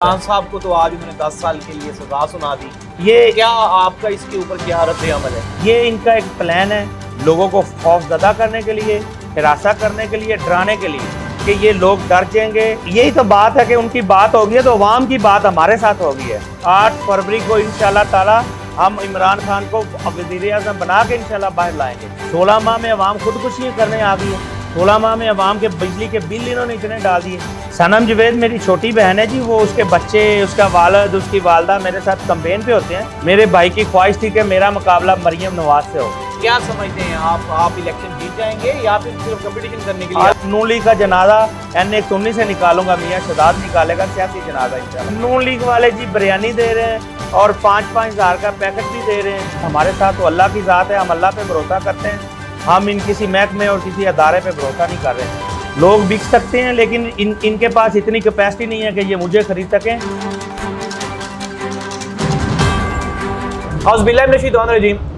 खान साहब को तो आज उन्होंने 10 साल के लिए सजा सुना दी। ये क्या आपका इसके ऊपर क्या रद्द अमल है? ये इनका एक प्लान है, लोगों को खौफजदा करने के लिए, हिरासा करने के लिए, डराने के लिए कि ये लोग डर जाएंगे। यही तो बात है कि उनकी बात होगी है तो अवाम की बात हमारे साथ होगी है। 8 फरवरी को इंशाल्लाह ताला हम इमरान खान को वज़ीर-ए-आज़म बना के इंशाल्लाह बाहर लाएंगे। 16 माह में अवाम खुदकुशी करने आ गई है। 16 माह में अवाम के बिजली के बिल इन्होंने इतने डाल दिए। सनम जवेद मेरी छोटी बहन है जी, वो उसके बच्चे, उसका वालिद, उसकी वालदा मेरे साथ कैंपेन पे होते हैं। मेरे भाई की ख्वाहिश थी कि मेरा मुकाबला मरियम नवाज से हो। क्या समझते हैं आप इलेक्शन जीत जाएंगे या फिर सिर्फ कंपटीशन करने के लिए? नून लीग का जनाजा NA-119 से निकालूंगा, मियाँ शहजाद निकालेगा सियासी जनाजा इंशाल्लाह। नून लीग वाले जी बिरयानी दे रहे हैं और 5-5 हज़ार का पैकेट भी दे रहे हैं। हमारे साथ तो अल्लाह की ज़ात है, हम अल्लाह पे भरोसा करते हैं। हम किसी महकमे और किसी अदारे पे भरोसा नहीं कर रहे। लोग बिक सकते हैं लेकिन इनके पास इतनी कैपेसिटी नहीं है कि ये मुझे खरीद सकें।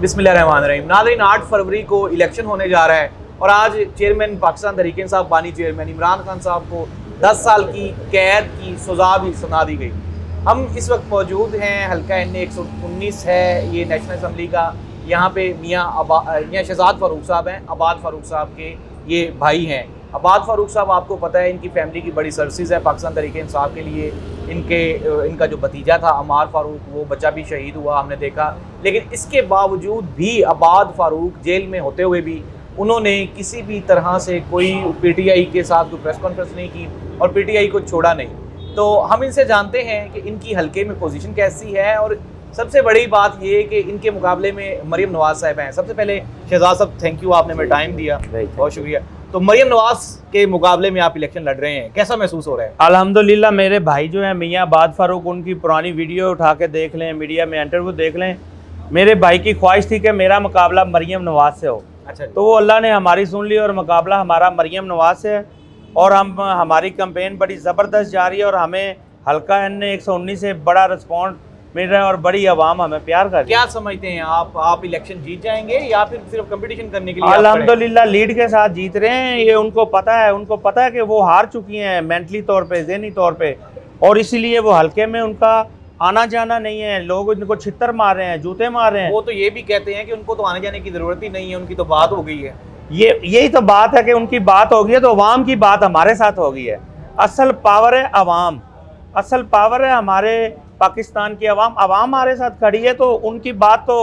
बिस्मिल्लाहिर्रहमानिर्रहीम। नाज़रीन, 8 फरवरी को इलेक्शन होने जा रहा है और आज चेयरमैन पाकिस्तान तहरीक-ए-इंसाफ बानी चेयरमैन इमरान खान साहब को 10 साल की कैद की सज़ा भी सुना दी गई। हम इस वक्त मौजूद हैं, हल्का NA-119 है ये नेशनल असम्बली का। यहाँ पे मियाँ शहजाद फ़ारूक साहब हैं, आबाद फ़ारूक साहब के ये भाई हैं। आबाद फ़ारूक साहब आपको पता है इनकी फैमिली की बड़ी सर्विस है पाकिस्तान तहरीक-ए-इंसाफ के लिए। इनका जो भतीजा था अमार फ़ारूक, वो बच्चा भी शहीद हुआ हमने देखा। लेकिन इसके बावजूद भी आबाद फ़ारूक जेल में होते हुए भी उन्होंने किसी भी तरह से कोई PTI के साथ कोई प्रेस कॉन्फ्रेंस नहीं की और PTI को छोड़ा नहीं। तो हम इनसे जानते हैं कि इनकी हल्के में पोजीशन कैसी है और सबसे बड़ी बात ये कि इनके मुकाबले में मरियम नवाज साहब हैं। सबसे पहले शहजाद साहब, थैंक यू, आपने मेरा टाइम दिया, बहुत शुक्रिया। तो मरियम नवाज के मुकाबले में आप इलेक्शन लड़ रहे हैं, कैसा महसूस हो रहा है? अल्हम्दुलिल्लाह, मेरे भाई जो हैं मियाँ आबाद फ़ारूक, उनकी पुरानी वीडियो उठा के देख लें, मीडिया में इंटरव्यू देख लें। मेरे भाई की ख्वाहिश थी कि मेरा मुकाबला मरियम नवाज से हो। अच्छा, तो वो अल्लाह ने हमारी सुन ली और मुकाबला हमारा मरियम नवाज से है और हमारी कैंपेन बड़ी ज़बरदस्त जा रही है और हमें हल्का NA-119 से बड़ा रिस्पॉन्स मिल रहा है और बड़ी आवाम हमें प्यार कर रही है। क्या समझते हैं आप इलेक्शन जीत जाएंगे या फिर सिर्फ कंपटीशन करने के लिए? अल्हम्दुलिल्लाह लीड के साथ जीत रहे हैं। ये उनको पता है कि वो हार चुकी हैं मेंटली तौर पे, ज़हनी तौर पे, और इसीलिए वो हल्के में उनका आना जाना नहीं है। लोग उनको छित्तर मार रहे हैं, जूते मार रहे हैं। वो तो ये भी कहते हैं कि उनको तो आने जाने की ज़रूरत ही नहीं है, उनकी तो बात हो गई है। यही तो बात है कि उनकी बात हो गई है तो अवाम की बात हमारे साथ हो गई है। असल पावर है अवाम, असल पावर है हमारे पाकिस्तान की अवाम हमारे साथ खड़ी है। तो उनकी बात तो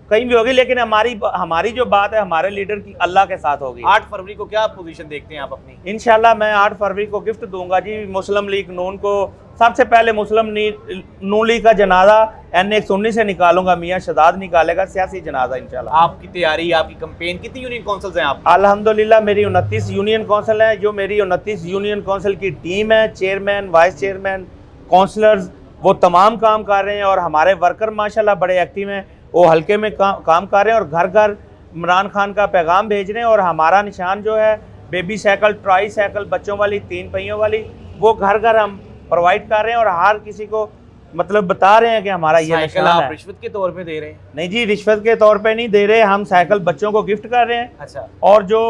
कहीं भी होगी लेकिन हमारी जो बात है हमारे लीडर की अल्लाह के साथ होगी। 8 फरवरी को क्या पोजीशन देखते हैं आप अपनी? इंशाल्लाह मैं 8 फरवरी को गिफ्ट दूंगा जी मुस्लिम लीग नून को। सबसे पहले नून लीग का जनाजा NA-119 से निकालूंगा, मियाँ शहजाद निकालेगा सियासी जनाजा इंशाल्लाह। आपकी तैयारी, आपकी कैंपेन, कितनी यूनियन काउंसिल्स हैं आप? अल्हम्दुलिल्लाह मेरी 29 यूनियन काउंसिल है। जो मेरी 29 यूनियन काउंसिल की टीम है, चेयरमैन, वाइस चेयरमैन, काउंसलर्स, वो तमाम काम कर रहे हैं और हमारे वर्कर माशाल्लाह बड़े एक्टिव हैं। वो हल्के में काम कर रहे हैं और घर घर इमरान खान का पैगाम भेज रहे हैं। और हमारा निशान जो है बेबी साइकिल, ट्राई साइकिल, बच्चों वाली, 3 पहियों वाली, वो घर घर हम प्रोवाइड कर रहे हैं और हर किसी को मतलब बता रहे हैं कि हमारा ये निशान है। आप रिश्वत के तौर पे दे रहे हैं? नहीं जी, रिश्वत के तौर पे नहीं दे रहे, हम साइकिल बच्चों को गिफ्ट कर रहे हैं। अच्छा। और जो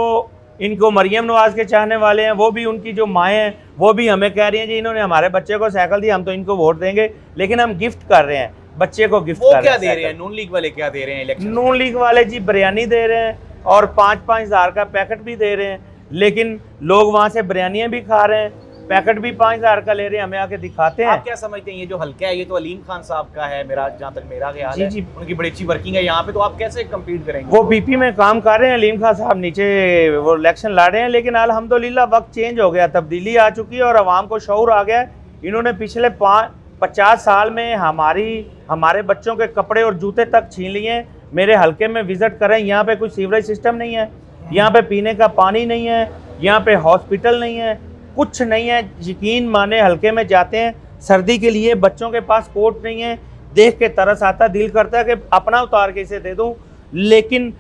इनको मरियम नवाज के चाहने वाले हैं, वो भी उनकी जो माएँ हैं वो भी हमें कह रही हैं जी इन्होंने हमारे बच्चे को साइकिल दी, हम तो इनको वोट देंगे, लेकिन हम गिफ्ट कर रहे हैं, बच्चे को गिफ्ट कर रहे हैं। क्या दे रहे हैं नून लीग वाले, क्या दे रहे हैं इलेक्शन? नून लीग वाले जी बिरयानी दे रहे हैं और 5-5 हज़ार का पैकेट भी दे रहे हैं। लेकिन लोग वहाँ से बिरयानियाँ भी खा रहे हैं, पैकेट भी 5 हज़ार का ले रहे हैं, हमें आके दिखाते हैं। आप क्या समझते हैं ये जो हल्का है ये तो अलीम खान साहब का है, जहाँ तक मेरा ख्याल है, उनकी बड़ी अच्छी वर्किंग है यहाँ पे, तो आप कैसे कम्पीट करेंगे? वो BP में काम कर रहे हैं, अलीम खान साहब नीचे वो इलेक्शन लड़ रहे हैं। लेकिन अल्हम्दुलिल्लाह वक्त चेंज हो गया, तब्दीली आ चुकी है और आवाम को शऊर आ गया है। इन्होंने पिछले 50 साल में हमारे बच्चों के कपड़े और जूते तक छीन लिए। मेरे हल्के में विजिट करें, यहाँ पे कोई सीवरेज सिस्टम नहीं है, यहाँ पे पीने का पानी नहीं है, यहाँ पे हॉस्पिटल नहीं है, कुछ नहीं है। यकीन माने हल्के में जाते हैं सर्दी के लिए, बच्चों के पास कोट नहीं है, देख के तरस आता, दिल करता है कि अपना उतार के इसे दे दूं। लेकिन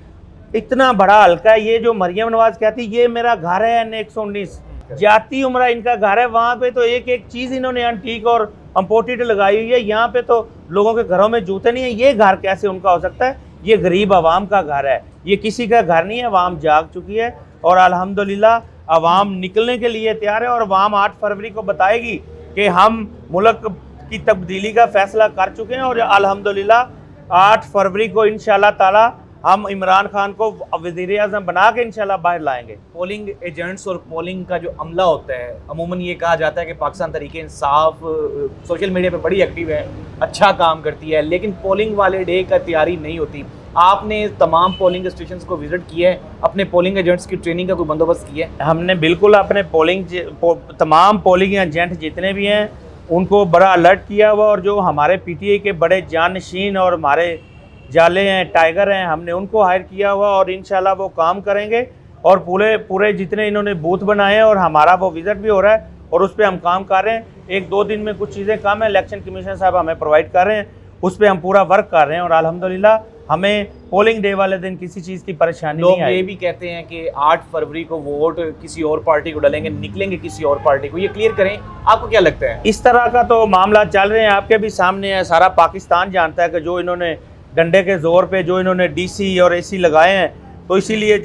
इतना बड़ा हल्का है। ये जो मरियम नवाज कहती ये मेरा घर है NA-119, जाती उम्र इनका घर है। वहाँ पे तो एक एक चीज़ इन्होंने एंटीक और इम्पोर्टेड लगाई हुई है। यहाँ पे तो लोगों के घरों में जूते नहीं है। ये घर कैसे उनका हो सकता है? ये गरीब आवाम का घर है, ये किसी का घर नहीं है। आवाम जाग चुकी है और अल्हम्दुलिल्लाह आवाम निकलने के लिए तैयार है और आवाम 8 फरवरी को बताएगी कि हम मुल्क की तब्दीली का फैसला कर चुके हैं और अल्हम्दुलिल्लाह 8 फरवरी को इंशाल्लाह ताला हम इमरान खान को वज़ीर आज़म बना के इंशाल्लाह बाहर लाएंगे। पोलिंग एजेंट्स और पोलिंग का जो अमला होता है, अमूमन ये कहा जाता है कि पाकिस्तान तहरीक इंसाफ सोशल मीडिया पे बड़ी एक्टिव है, अच्छा काम करती है, लेकिन पोलिंग वाले डे का तैयारी नहीं होती। आपने तमाम पोलिंग स्टेशन को विजिट किया है, अपने पोलिंग एजेंट्स की ट्रेनिंग का कोई बंदोबस्त किया है? हमने बिल्कुल अपने तमाम पोलिंग एजेंट जितने भी हैं उनको बड़ा अलर्ट किया हुआ, और जो हमारे PTI के बड़े जानशीन और हमारे जाले हैं, टाइगर हैं, हमने उनको हायर किया हुआ और इंशाल्लाह वो काम करेंगे। और पूरे जितने इन्होंने बूथ बनाए हैं और हमारा वो विज़िट भी हो रहा है और उस पर हम काम कर रहे हैं। 1-2 दिन में कुछ चीज़ें कम है, इलेक्शन कमीशन साहब हमें प्रोवाइड कर रहे हैं, उस पर हम पूरा वर्क कर रहे हैं और अल्हम्दुलिल्लाह हमें पोलिंग डे वाले दिन किसी चीज़ की परेशानी नहीं आई। लोग ये भी कहते हैं कि 8 फरवरी को वोट किसी और पार्टी को डालेंगे, निकलेंगे किसी और पार्टी को, ये क्लियर करें, आपको क्या लगता है? इस तरह का तो मामला चल रहे हैं, आपके भी सामने है, सारा पाकिस्तान जानता है कि जो इन्होंने डंडे के ज़ोर पे जो इन्होंने DC और AC लगाए हैं, तो इसीलिए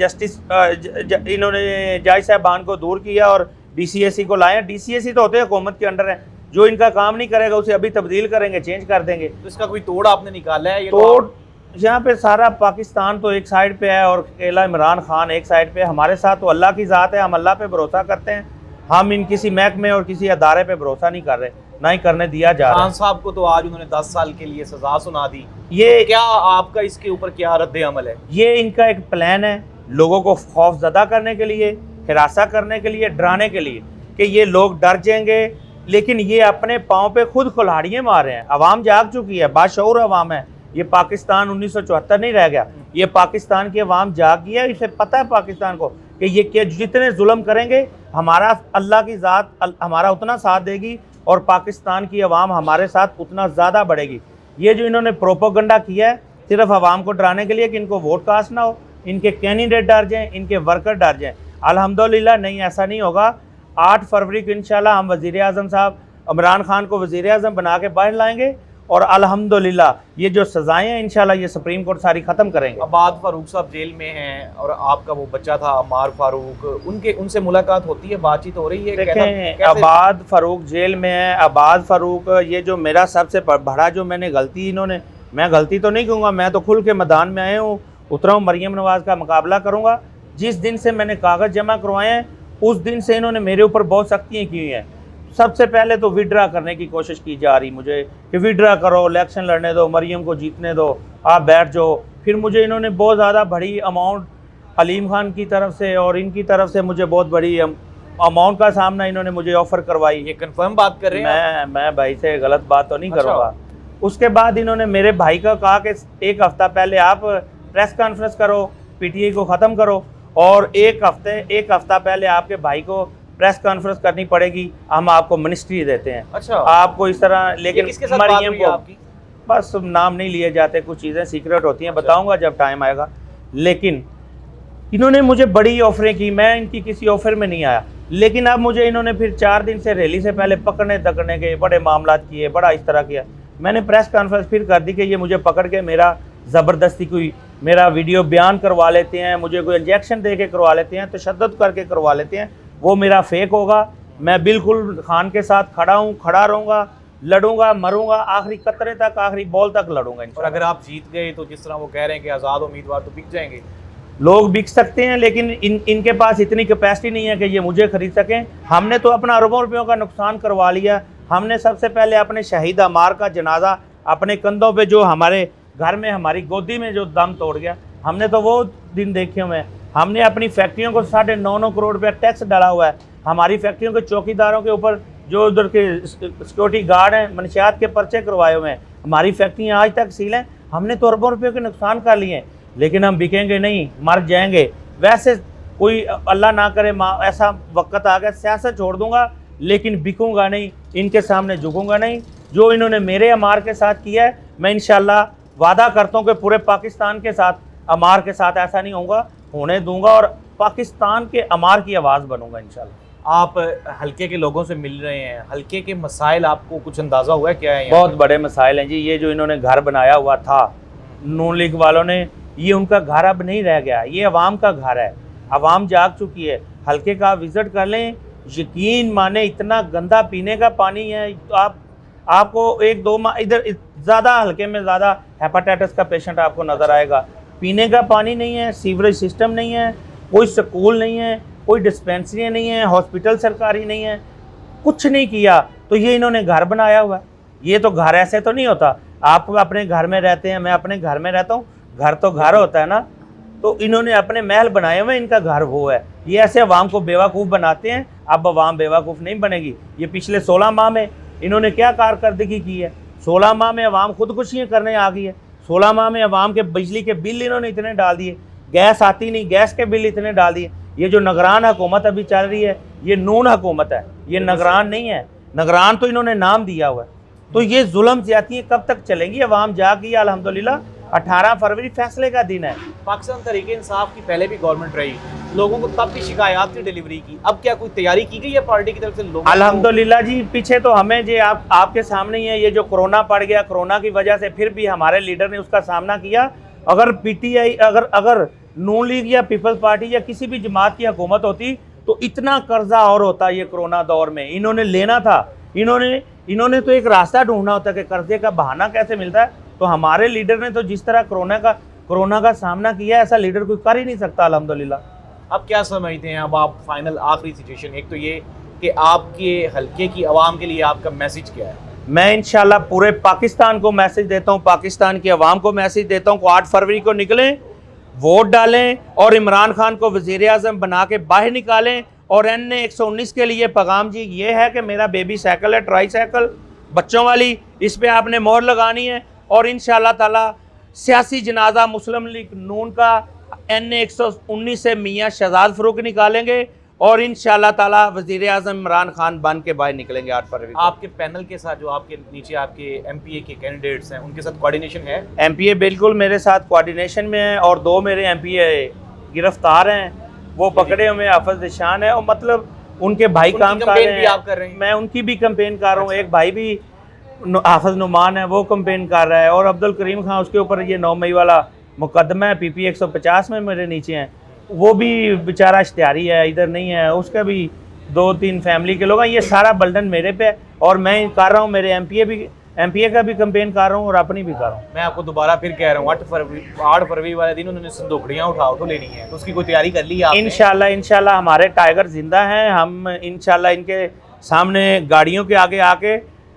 इन्होंने जज साहबान को दूर किया और DC AC को लाए हैं। DC AC तो होते हैं हुकूमत के अंडर हैं, जो इनका काम नहीं करेगा उसे अभी तब्दील करेंगे, चेंज कर देंगे। तो इसका कोई तोड़ आपने निकाला है? ये तोड़ यहाँ पे सारा पाकिस्तान तो एक साइड पे है और अकेला इमरान खान एक साइड पे। हमारे साथ तो अल्लाह की ज़ात है, हम अल्लाह पे भरोसा करते हैं, हम इन किसी महकमे और किसी अदारे पे भरोसा नहीं कर रहे, ना ही करने दिया जा रहा है। खान साहब को तो आज उन्होंने 10 साल के लिए सजा सुना दी, ये क्या आपका इसके ऊपर क्या रद्द अमल है? ये इनका एक प्लान है लोगों को खौफजदा करने के लिए, हिरासा करने के लिए, डराने के लिए कि ये लोग डर जाएंगे, लेकिन ये अपने पाँव पे खुद कुल्हाड़ियाँ मार रहे हैं। अवाम जाग चुकी है, बाशऊर अवाम है, ये पाकिस्तान 1974 नहीं रह गया, ये पाकिस्तान की अवाम जाग गई है। इसे पता है पाकिस्तान को कि ये क्या जितने जुल्म करेंगे हमारा अल्लाह की ज़ात हमारा उतना साथ देगी और पाकिस्तान की अवाम हमारे साथ उतना ज़्यादा बढ़ेगी। ये जो इन्होंने प्रोपोगंडा किया है सिर्फ अवाम को डराने के लिए कि इनको वोट कास्ट ना हो, इनके कैंडिडेट डर जाएँ, इनके वर्कर डर जाएँ। अल्हम्दुलिल्लाह नहीं, ऐसा नहीं होगा। 8 फरवरी को इंशाल्लाह हम वज़ीर आज़म साहब इमरान खान को वज़ीर आज़म बना के बाहर लाएंगे और अल्हम्दुलिल्लाह ये जो सज़ाएँ हैं इंशाल्लाह ये सुप्रीम कोर्ट सारी ख़त्म करेंगे। अबाद फ़ारूक साहब जेल में हैं और आपका वो बच्चा था अमार फ़ारूक, उनसे मुलाकात होती है, बातचीत हो रही है? देखें, अबाद फ़ारूक जेल में है। अबाद फ़ारूक ये जो मेरा सबसे बड़ा जो मैंने गलती मैं गलती तो नहीं कहूँगा, मैं तो खुल के मैदान में आया हूँ, उतरा हूँ, मरीम नवाज़ का मुकाबला करूँगा। जिस दिन से मैंने कागज़ जमा करवाए हैं उस दिन से इन्होंने मेरे ऊपर बहुत सख्तियाँ की हुई हैं। सबसे पहले तो विड्रा करने की कोशिश की जा रही मुझे कि विड्रा करो, इलेक्शन लड़ने दो, मरीम को जीतने दो, आप बैठ जाओ। फिर मुझे इन्होंने बहुत ज़्यादा बड़ी अमाउंट अलीम खान की तरफ से और इनकी तरफ से मुझे बहुत बड़ी अमाउंट का सामना इन्होंने मुझे ऑफ़र करवाई। ये कंफर्म बात कर रहे हैं? मैं भाई से गलत बात तो नहीं करूँगा। उसके बाद इन्होंने मेरे भाई का कहा कि 1 हफ़्ता पहले आप प्रेस कॉन्फ्रेंस करो, PTI को ख़त्म करो, और 1 हफ़्ता पहले आपके भाई को प्रेस कॉन्फ्रेंस करनी पड़ेगी, हम आपको मिनिस्ट्री देते हैं। अच्छा, आपको इस तरह। लेकिन मरियम को आपकी? बस नाम नहीं लिए जाते, कुछ चीज़ें सीक्रेट होती हैं, बताऊंगा जब टाइम आएगा। लेकिन इन्होंने मुझे बड़ी ऑफरें की, मैं इनकी किसी ऑफर में नहीं आया, लेकिन अब मुझे इन्होंने फिर 4 दिन से रैली से पहले पकड़ने तकड़ने के बड़े मामला किए, बड़ा इस तरह किया। मैंने प्रेस कॉन्फ्रेंस फिर कर दी कि ये मुझे पकड़ के मेरा ज़बरदस्ती कोई मेरा वीडियो बयान करवा लेते हैं, मुझे कोई इंजेक्शन दे के करवा लेते हैं, तशद्दुद करके करवा लेते हैं, वो मेरा फेक होगा। मैं बिल्कुल खान के साथ खड़ा हूँ, खड़ा रहूँगा, लड़ूंगा, मरूंगा, आखिरी कतरे तक, आखिरी बॉल तक लड़ूंगा। और अगर आप जीत गए तो जिस तरह वो कह रहे हैं कि आज़ाद उम्मीदवार तो बिक जाएंगे। लोग बिक सकते हैं, लेकिन इनके पास इतनी कैपेसिटी नहीं है कि ये मुझे खरीद सकें। हमने तो अपना अरबों रुपयों का नुकसान करवा लिया। हमने सबसे पहले अपने शहीद अमार का जनाजा अपने कंधों पे, जो हमारे घर में हमारी गोदी में जो दम तोड़ गया, हमने तो वो दिन देखे हुए हैं। हमने अपनी फैक्ट्रियों को 9.5 करोड़ रुपया टैक्स डाला हुआ है। हमारी फैक्ट्रियों के चौकीदारों के ऊपर जो उधर के सिक्योरिटी गार्ड हैं, मनशियात के पर्चे करवाए हुए हैं। हमारी फैक्ट्रियाँ आज तक सील हैं। हमने तो अरबों रुपये के नुकसान कर लिए हैं, लेकिन हम बिकेंगे नहीं, मर जाएंगे। वैसे कोई अल्लाह ना करे ऐसा वक्त आ गया, सियासत छोड़ दूंगा, लेकिन बिकूंगा नहीं, इनके सामने झुकूंगा नहीं। जो इन्होंने मेरे अमार के साथ किया है, मैं इंशाल्लाह वादा करता हूँ कि पूरे पाकिस्तान के साथ, अमार के साथ ऐसा नहीं होने दूंगा और पाकिस्तान के अमार की आवाज़ बनूंगा इंशाल्लाह। आप हल्के के लोगों से मिल रहे हैं, हल्के के मसाइल आपको कुछ अंदाज़ा हुआ है क्या है? बहुत बड़े मसाइल हैं जी। ये जो इन्होंने घर बनाया हुआ था नून लीग वालों ने, ये उनका घर अब नहीं रह गया, ये अवाम का घर है। अवाम जाग चुकी है। हल्के का विज़िट कर लें, यकीन माने इतना गंदा पीने का पानी है। तो आप आपको एक दो माह इधर ज़्यादा हल्के में ज़्यादा हेपाटाइटिस का पेशेंट आपको नज़र आएगा। पीने का पानी नहीं है, सीवरेज सिस्टम नहीं है, कोई स्कूल नहीं है, कोई डिस्पेंसरी नहीं है, हॉस्पिटल सरकारी नहीं है, कुछ नहीं किया। तो ये इन्होंने घर बनाया हुआ है। ये तो घर ऐसे तो नहीं होता, आप अपने घर में रहते हैं, मैं अपने घर में रहता हूँ, घर तो घर होता है ना। तो इन्होंने अपने महल बनाए हुए, इनका घर वो है। ये ऐसे अवाम को बेवकूफ़ बनाते हैं। अब अवाम बेवकूफ़ नहीं बनेगी। ये पिछले 16 माह में इन्होंने क्या कारकर्दगी की है? 16 माह में अवाम खुदकुशियाँ करने आ गई है। 16 माह में अवाम के बिजली के बिल इन्होंने इतने डाल दिए, गैस आती नहीं, गैस के बिल इतने डाल दिए। ये जो निगरान हुकूमत अभी चल रही है, ये नून हुकूमत है, ये निगरान नहीं है। निगरान तो इन्होंने नाम दिया हुआ है। तो ये जुल्म ज़्यादतियाँ कब तक चलेंगी? अवाम जागी। अल्हम्दुलिल्लाह 18 फरवरी फैसले का दिन है। पाकिस्तान तहरीक इंसाफ की पहले भी गवर्नमेंट रही, लोगों को तब भी शिकायत की डिलीवरी की, अब क्या कोई तैयारी की गई है पार्टी की तरफ से लोगों अल्हम्दुलिल्लाह जी, पीछे तो हमें जो आपके सामने ही है, ये जो कोरोना पड़ गया, कोरोना की वजह से फिर भी हमारे लीडर ने उसका सामना किया। अगर पीटीआई अगर नून लीग या पीपल्स पार्टी या किसी भी जमात की हुकूमत होती तो इतना कर्जा और होता। ये कोरोना दौर में इन्होंने लेना था, इन्होंने तो एक रास्ता ढूंढना होता कि कर्जे का बहाना कैसे मिलता है। तो हमारे लीडर ने तो जिस तरह कोरोना का सामना किया, ऐसा लीडर कोई कर ही नहीं सकता अल्हम्दुलिल्लाह। अब क्या समझते हैं? अब आप फाइनल आखिरी सिचुएशन, एक तो ये कि आपके हल्के की आवाम के लिए आपका मैसेज क्या है? मैं इंशाल्लाह पूरे पाकिस्तान को मैसेज देता हूँ, पाकिस्तान की आवाम को मैसेज देता हूँ कि 8 फरवरी को निकलें, वोट डालें और इमरान खान को वज़ीर आज़म बना के बाहर निकालें। और NA 119 के लिए पैगाम जी ये है कि मेरा बेबी साइकिल है, ट्राई साइकिल बच्चों वाली, इस पर आपने मोहर लगानी है। और इंशाल्लाह ताला सियासी जनाजा मुस्लिम लीग नून का NA 119 से मियाँ शहजाद फ़रूक निकालेंगे और इंशाल्लाह ताला वज़ीर आज़म इमरान खान बन के बाहर निकलेंगे 8 फरवरी को। आपके पैनल के साथ जो आपके नीचे आपके MPA के कैंडिडेट्स हैं, उनके साथ कोऑर्डिनेशन है? MPA बिल्कुल मेरे साथ कोऑर्डिनेशन में है और 2 मेरे MPA गिरफ्तार हैं, वो पकड़े हुए हाफिज निशान है। और मतलब उनके भाई काम कर रहे हैं, आप कर रहे हैं? मैं उनकी भी कंपेन कर रहा हूँ। एक भाई भी हाफिज नुमान है, वो कंपेन कर रहा है। और अब्दुल करीम खान, उसके ऊपर ये 9 मई वाला मुकदमा है, PP 150 में मेरे नीचे हैं, वो भी बेचारा इश्तिहारी है, इधर नहीं है, उसका भी 2-3 फैमिली के लोग हैं। ये सारा बर्डन मेरे पे है और मैं कर रहा हूँ, मेरे MPA का भी कंपेन कर रहा हूँ और अपनी भी कर रहा हूँ। मैं आपको दोबारा फिर कह रहा हूँ, 8 फरवरी वाले दिन उन्होंने संदूकड़ियाँ उठा लेनी है, तो उसकी कोई तैयारी कर ली है आपने? इंशाल्लाह हमारे टाइगर जिंदा हैं। हम इंशाल्लाह इनके सामने गाड़ियों के आगे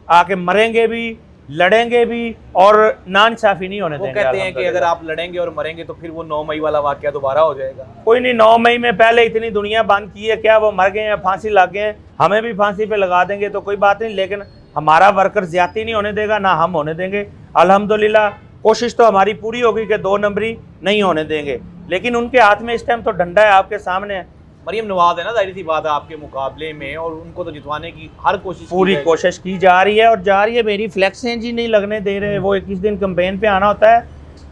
आके मरेंगे भी, लड़ेंगे भी और नाइंसाफी नहीं होने देंगे। वो कहते हैं कि अगर आप लड़ेंगे और मरेंगे तो फिर वो 9 मई वाला वाकया दोबारा हो जाएगा। कोई नहीं, 9 मई में पहले इतनी दुनिया बंद की है, क्या वो मर गए हैं, फांसी लग गए हैं, हमें भी फांसी पे लगा देंगे तो कोई बात नहीं। लेकिन हमारा वर्कर ज्यादती नहीं होने देगा, ना हम होने देंगे। अल्हम्दुलिल्लाह कोशिश तो हमारी पूरी होगी कि 2 नंबरी नहीं होने देंगे। लेकिन उनके हाथ में इस टाइम तो डंडा है, आपके सामने है। मरियम नवाज है ना, जाहिर सी बात है आपके मुकाबले में, और उनको तो जितवाने की हर कोशिश पूरी कोशिश की जा रही है और जा रही है। मेरी फ्लैक्सें जी नहीं लगने दे रहे, वो 21 दिन कैंपेन पे आना होता है।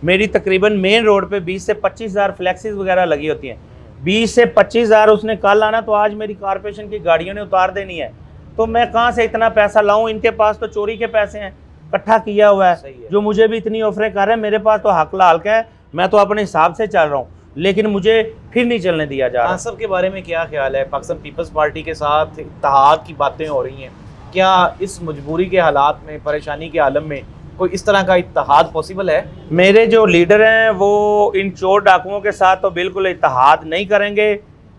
मेरी तकरीबन मेन रोड पे 20 से 25 हज़ार फ्लैक्सेस वगैरह लगी होती हैं। 20 से 25 हज़ार उसने कल आना, तो आज मेरी कारपोरेशन की गाड़ियों ने उतार देनी है। तो मैं कहाँ से इतना पैसा लाऊं? इनके पास तो चोरी के पैसे हैं, इकट्ठा किया हुआ है, जो मुझे भी इतनी ऑफरें कर रहे हैं। मेरे पास तो हक लाल का है, मैं तो अपने हिसाब से चल रहा हूँ, लेकिन मुझे फिर नहीं चलने दिया जा रहा। आसफ के बारे में क्या ख्याल है? पाकिस्तान पीपल्स पार्टी के साथ इत्तेहाद की बातें हो रही हैं, क्या इस मजबूरी के हालात में, परेशानी के आलम में कोई इस तरह का इत्तेहाद पॉसिबल है? मेरे जो लीडर हैं वो इन चोर डाकुओं के साथ तो बिल्कुल इत्तेहाद नहीं करेंगे।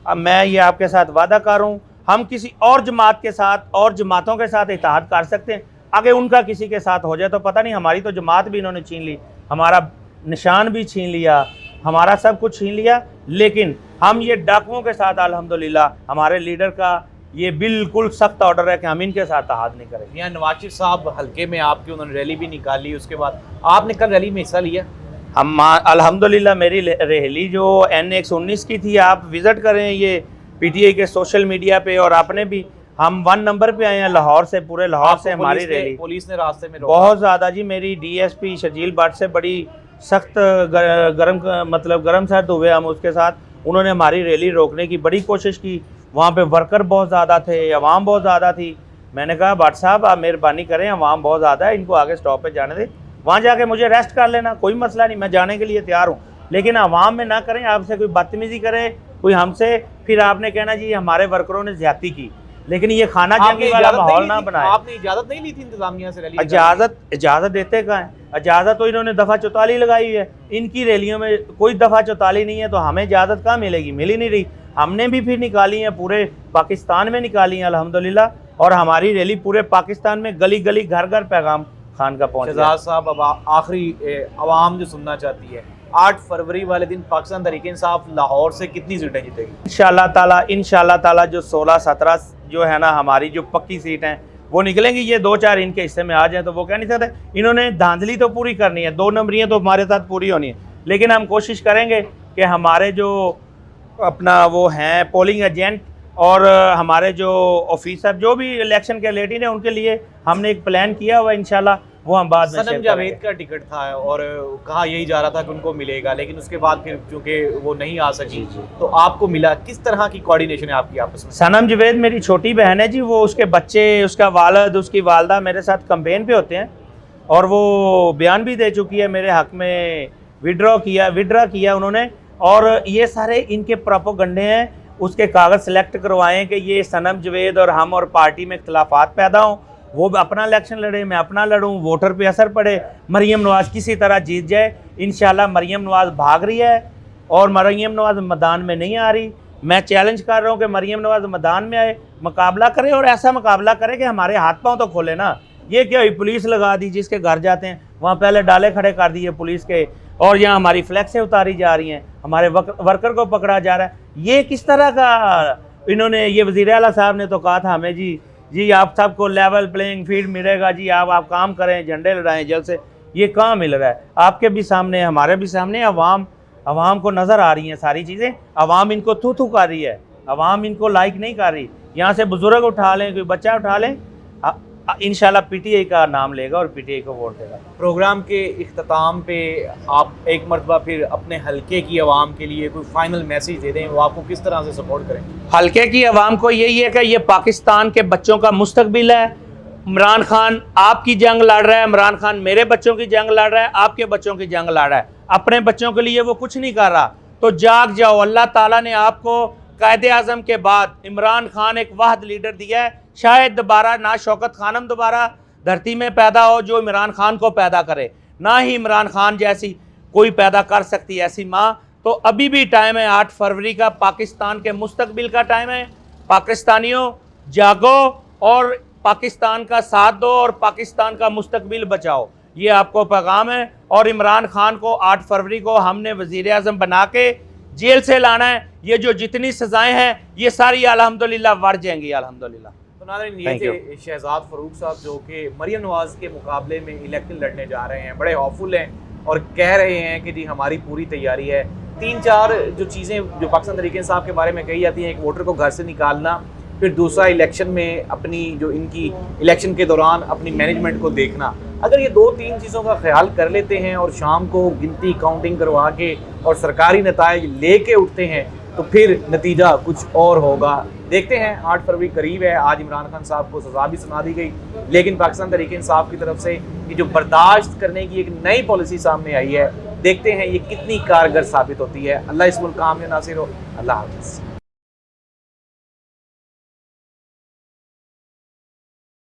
अब मैं ये आपके साथ वादा कर रहा हूँ, हम किसी और जमात के साथ और जमातों के साथ इत्तेहाद कर सकते हैं। आगे उनका किसी के साथ हो जाए तो पता नहीं। हमारी तो जमात भी इन्होंने छीन ली, हमारा निशान भी छीन लिया, हमारा सब कुछ छीन लिया। लेकिन हम ये डाकुओं के साथ अल्हम्दुलिल्लाह हमारे लीडर का ये बिल्कुल सख्त ऑर्डर है कि हम इनके साथ इत्तेहाद नहीं करेंगे। यहाँ नवाज शरीफ साहब हल्के में आपकी उन्होंने रैली भी निकाली, उसके बाद आपने कल रैली में हिस्सा लिया? हम अल्हम्दुलिल्लाह मेरी रैली जो NA 119 की थी, आप विज़िट करें ये PTI के सोशल मीडिया पे, और आपने भी, हम 1 नंबर पे आए हैं लाहौर से, पूरे लाहौर से हमारी रैली। पुलिस ने रास्ते में रोका? बहुत ज़्यादा जी। मेरी DSP शजील भट्ट से बड़ी सख्त गरम सर्द हुए हम उसके साथ। उन्होंने हमारी रैली रोकने की बड़ी कोशिश की। वहाँ पे वर्कर बहुत ज़्यादा थे, अवाम बहुत ज़्यादा थी। मैंने कहा भट्ट साहब आप मेहरबानी करें, अवाम बहुत ज़्यादा है, इनको आगे स्टॉप पे जाने दें, वहाँ जाके मुझे रेस्ट कर लेना, कोई मसला नहीं, मैं जाने के लिए तैयार हूँ। लेकिन अवाम में ना करें, आपसे कोई बदतमीज़ी करे कोई हमसे, फिर आपने कहना जी हमारे वर्करों ने ज़्यादती की। लेकिन ये खाना जंगी वाला माहौल ना बनाए। आपने इजाजत नहीं ली थी इंतजामिया से रैली? इजाजत देते कहाँ है? इजाजत तो इन्होंने दफ़ा 44 लगाई है, इनकी रैलियों में कोई दफ़ा 44 नहीं है, तो हमें इजाज़त कहाँ मिलेगी? मिल ही नहीं रही। हमने भी फिर निकाली है, पूरे पाकिस्तान में निकाली है अल्हम्दुलिल्लाह, और हमारी रैली पूरे पाकिस्तान में गली गली घर घर पैगाम खान का पहुँच गया। शहजाद साहब, अब आखिरी आवाम जो सुनना चाहती है, 8 फरवरी वाले दिन पाकिस्तान तहरीक-ए-इंसाफ लाहौर से कितनी सीटें जीतेगी? इंशाल्लाह ताला जो 16-17 जो है ना हमारी जो पक्की सीट हैं वो निकलेंगी। ये 2-4 इनके हिस्से में आ जाए तो वो कह नहीं सकते। इन्होंने धांधली तो पूरी करनी है, 2 नंबरियाँ तो हमारे साथ पूरी होनी है, लेकिन हम कोशिश करेंगे कि हमारे जो अपना वो हैं पोलिंग एजेंट और हमारे जो ऑफिसर जो भी इलेक्शन के रिलेटेड है उनके लिए हमने एक प्लान किया हुआ, इंशाल्लाह वो हम बाद में। सनम जावेद का टिकट था और कहा यही जा रहा था कि उनको मिलेगा, लेकिन उसके बाद फिर चूंकि वो नहीं आ सकी तो आपको मिला। किस तरह की कोऑर्डिनेशन है आपकी आपस में? सनम जावेद मेरी छोटी बहन है जी, वो उसके बच्चे, उसका वालिद, उसकी वालदा मेरे साथ कैंपेन पे होते हैं और वो बयान भी दे चुकी है मेरे हक में, विड्रॉ किया उन्होंने। और ये सारे इनके प्रोपोगंडे हैं, उसके कागज़ सेलेक्ट करवाएं कि ये सनम जावेद और हम और पार्टी में इख्तलाफात पैदा हों, वो अपना इलेक्शन लड़े, मैं अपना लड़ूं, वोटर पे असर पड़े, मरियम नवाज़ किसी तरह जीत जाए। इंशाल्लाह मरियम नवाज़ भाग रही है और मरियम नवाज़ मैदान में नहीं आ रही। मैं चैलेंज कर रहा हूं कि मरियम नवाज़ मैदान में आए, मुकाबला करे और ऐसा मुकाबला करे कि हमारे हाथ पाँव तो खोले ना। ये क्या हुई, पुलिस लगा दी, जिसके घर जाते हैं वहाँ पहले डाले खड़े कर दिए पुलिस के, और यहाँ हमारी फ्लैक्सें उतारी जा रही हैं, हमारे वर्कर को पकड़ा जा रहा है। ये किस तरह का इन्होंने, ये वज़ीर आला साहब ने तो कहा था हमें जी आप सबको लेवल प्लेइंग फील्ड मिलेगा जी, आप काम करें, झंडे लड़ाएं जल्द से। ये कहाँ मिल रहा है? आपके भी सामने, हमारे भी सामने, अवाम को नज़र आ रही हैं सारी चीज़ें। अवाम इनको थू कर रही है, अवाम इनको लाइक नहीं कर रही। यहाँ से बुजुर्ग उठा लें, कोई बच्चा उठा लें, इंशाल्लाह पीटीआई का नाम लेगा और पीटीआई को वोट देगा। प्रोग्राम के इख्तिताम पे आप एक मरतबा फिर अपने हलके की आवाम के लिए कोई फाइनल मैसेज दे दें, वो आपको किस तरह से सपोर्ट करें? हलके की आवाम को यही है कि ये पाकिस्तान के बच्चों का मुस्तकबिल है। इमरान खान आपकी जंग लड़ रहा है, इमरान खान मेरे बच्चों की जंग लड़ रहा है, आपके बच्चों की जंग लड़ रहा है। अपने बच्चों के लिए वो कुछ नहीं कर रहा, तो जाग जाओ। अल्लाह ताला ने आपको कायदे आज़म के बाद इमरान खान एक वाहिद लीडर दिया है, शायद दोबारा ना शौकत खानम दोबारा धरती में पैदा हो जो इमरान खान को पैदा करे, ना ही इमरान खान जैसी कोई पैदा कर सकती ऐसी माँ। तो अभी भी टाइम है, 8 फरवरी का पाकिस्तान के मुस्तकबिल का टाइम है। पाकिस्तानियों जागो और पाकिस्तान का साथ दो और पाकिस्तान का मुस्तकबिल बचाओ, ये आपको पैगाम है। और इमरान खान को 8 फरवरी को हमने वज़ीर आज़म बना के जेल से लाना है। ये जो जितनी सज़ाएं हैं ये सारी अल्हम्दुलिल्लाह बढ़ जाएंगी अल्हम्दुलिल्लाह। तो नाज़रीन, ये थे शहजाद फ़रूक साहब जो कि मरियम नवाज़ के मुकाबले में इलेक्शन लड़ने जा रहे हैं। बड़े हॉपफुल हैं और कह रहे हैं कि जी हमारी पूरी तैयारी है। 3-4 जो चीज़ें जो पाकिस्तान तहरीक-ए-इंसाफ के बारे में कही जाती हैं, एक वोटर को घर से निकालना, फिर दूसरा इलेक्शन में अपनी जो इनकी इलेक्शन के दौरान अपनी मैनेजमेंट को देखना। अगर ये 2-3 चीज़ों का ख्याल कर लेते हैं और शाम को गिनती काउंटिंग करवा के और सरकारी नताइज ले के उठते हैं तो फिर नतीजा कुछ और होगा। देखते हैं, 8 फरवरी करीब है। आज इमरान खान साहब को सज़ा भी सुना दी गई, लेकिन पाकिस्तान तहरीक-ए-इंसाफ की तरफ से ये जो बर्दाश्त करने की एक नई पॉलिसी सामने आई है, देखते हैं ये कितनी कारगर साबित होती है। अल्लाह इस मुल्क का आम नासिर हो। अल्लाह हाफ़िज़।